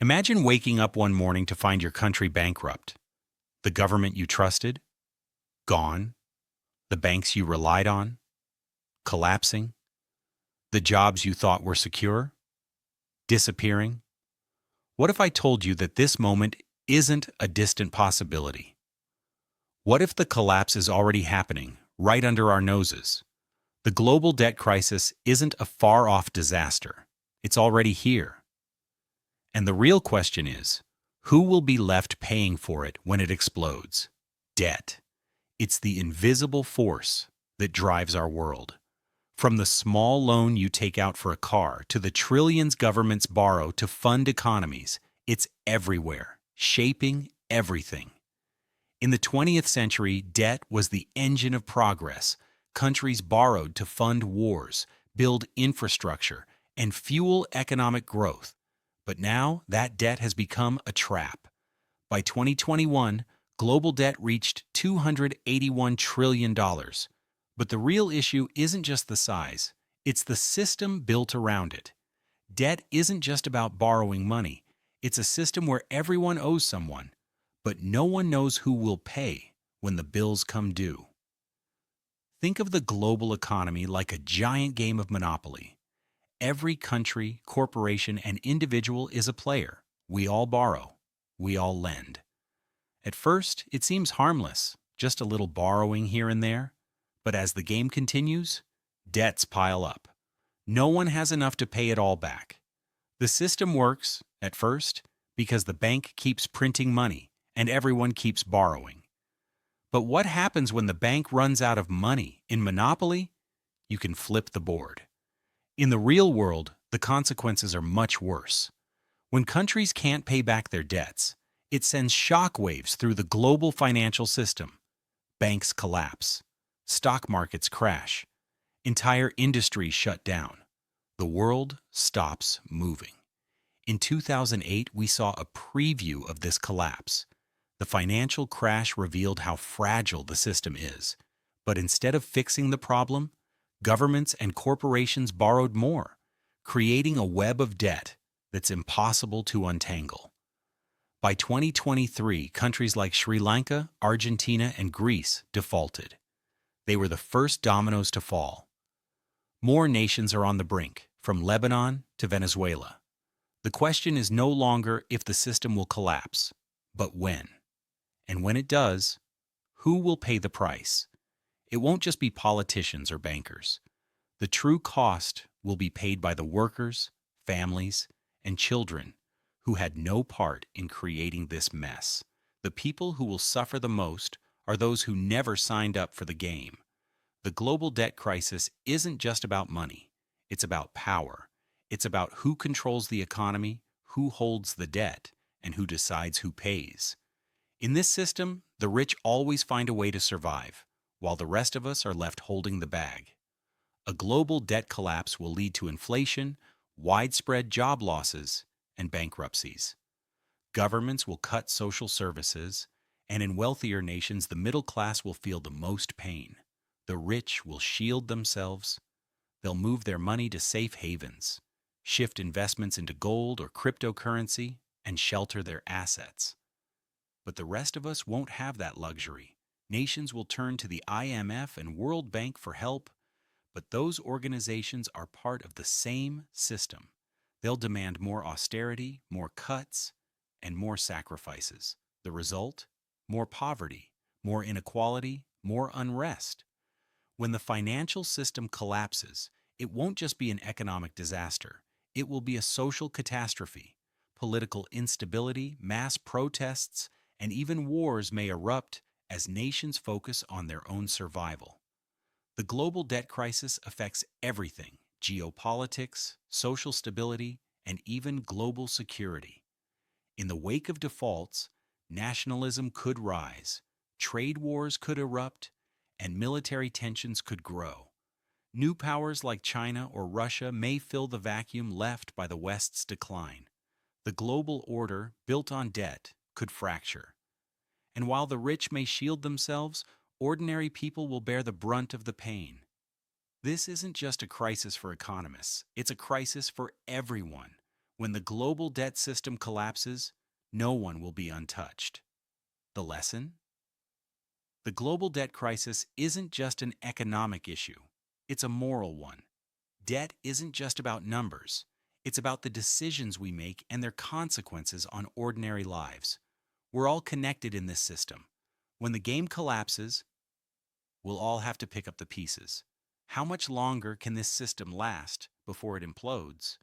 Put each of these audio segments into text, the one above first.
Imagine waking up one morning to find your country bankrupt. The government you trusted, gone. The banks you relied on, collapsing. The jobs you thought were secure, disappearing. What if I told you that this moment isn't a distant possibility? What if the collapse is already happening, right under our noses? The global debt crisis isn't a far-off disaster. It's already here. And the real question is, who will be left paying for it when it explodes? Debt. It's the invisible force that drives our world. From the small loan you take out for a car to the trillions governments borrow to fund economies, it's everywhere, shaping everything. In the 20th century, debt was the engine of progress. Countries borrowed to fund wars, build infrastructure, and fuel economic growth. But now that debt has become a trap. By 2021, global debt reached $281 trillion. But the real issue isn't just the size, it's the system built around it. Debt isn't just about borrowing money, it's a system where everyone owes someone, but no one knows who will pay when the bills come due. Think of the global economy like a giant game of Monopoly. Every country, corporation, and individual is a player. We all borrow. We all lend. At first, it seems harmless, just a little borrowing here and there. But as the game continues, debts pile up. No one has enough to pay it all back. The system works, at first, because the bank keeps printing money and everyone keeps borrowing. But what happens when the bank runs out of money? In Monopoly, you can flip the board. In the real world, the consequences are much worse. When countries can't pay back their debts, it sends shockwaves through the global financial system. Banks collapse. Stock markets crash. Entire industries shut down. The world stops moving. In 2008, we saw a preview of this collapse. The financial crash revealed how fragile the system is. But instead of fixing the problem, governments and corporations borrowed more, creating a web of debt that's impossible to untangle. By 2023, countries like Sri Lanka, Argentina, and Greece defaulted. They were the first dominoes to fall. More nations are on the brink, from Lebanon to Venezuela. The question is no longer if the system will collapse, but when. And when it does, who will pay the price? It won't just be politicians or bankers. The true cost will be paid by the workers, families, and children who had no part in creating this mess. The people who will suffer the most are those who never signed up for the game. The global debt crisis isn't just about money. It's about power. It's about who controls the economy, who holds the debt, and who decides who pays. In this system, the rich always find a way to survive, while the rest of us are left holding the bag. A global debt collapse will lead to inflation, widespread job losses, and bankruptcies. Governments will cut social services, and in wealthier nations, the middle class will feel the most pain. The rich will shield themselves. They'll move their money to safe havens, shift investments into gold or cryptocurrency, and shelter their assets. But the rest of us won't have that luxury. Nations will turn to the IMF and World Bank for help, but those organizations are part of the same system. They'll demand more austerity, more cuts, and more sacrifices. The result? More poverty, more inequality, more unrest. When the financial system collapses, it won't just be an economic disaster. It will be a social catastrophe. Political instability, mass protests, and even wars may erupt as nations focus on their own survival. The global debt crisis affects everything: geopolitics, social stability, and even global security. In the wake of defaults, nationalism could rise, trade wars could erupt, and military tensions could grow. New powers like China or Russia may fill the vacuum left by the West's decline. The global order, built on debt, could fracture. And while the rich may shield themselves, ordinary people will bear the brunt of the pain. This isn't just a crisis for economists, it's a crisis for everyone. When the global debt system collapses, no one will be untouched. The lesson? The global debt crisis isn't just an economic issue, it's a moral one. Debt isn't just about numbers, it's about the decisions we make and their consequences on ordinary lives. We're all connected in this system. When the game collapses, we'll all have to pick up the pieces. How much longer can this system last before it implodes?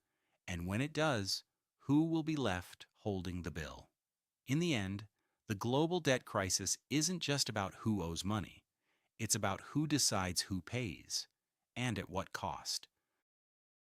And when it does, who will be left holding the bill? In the end, the global debt crisis isn't just about who owes money. It's about who decides who pays, and at what cost.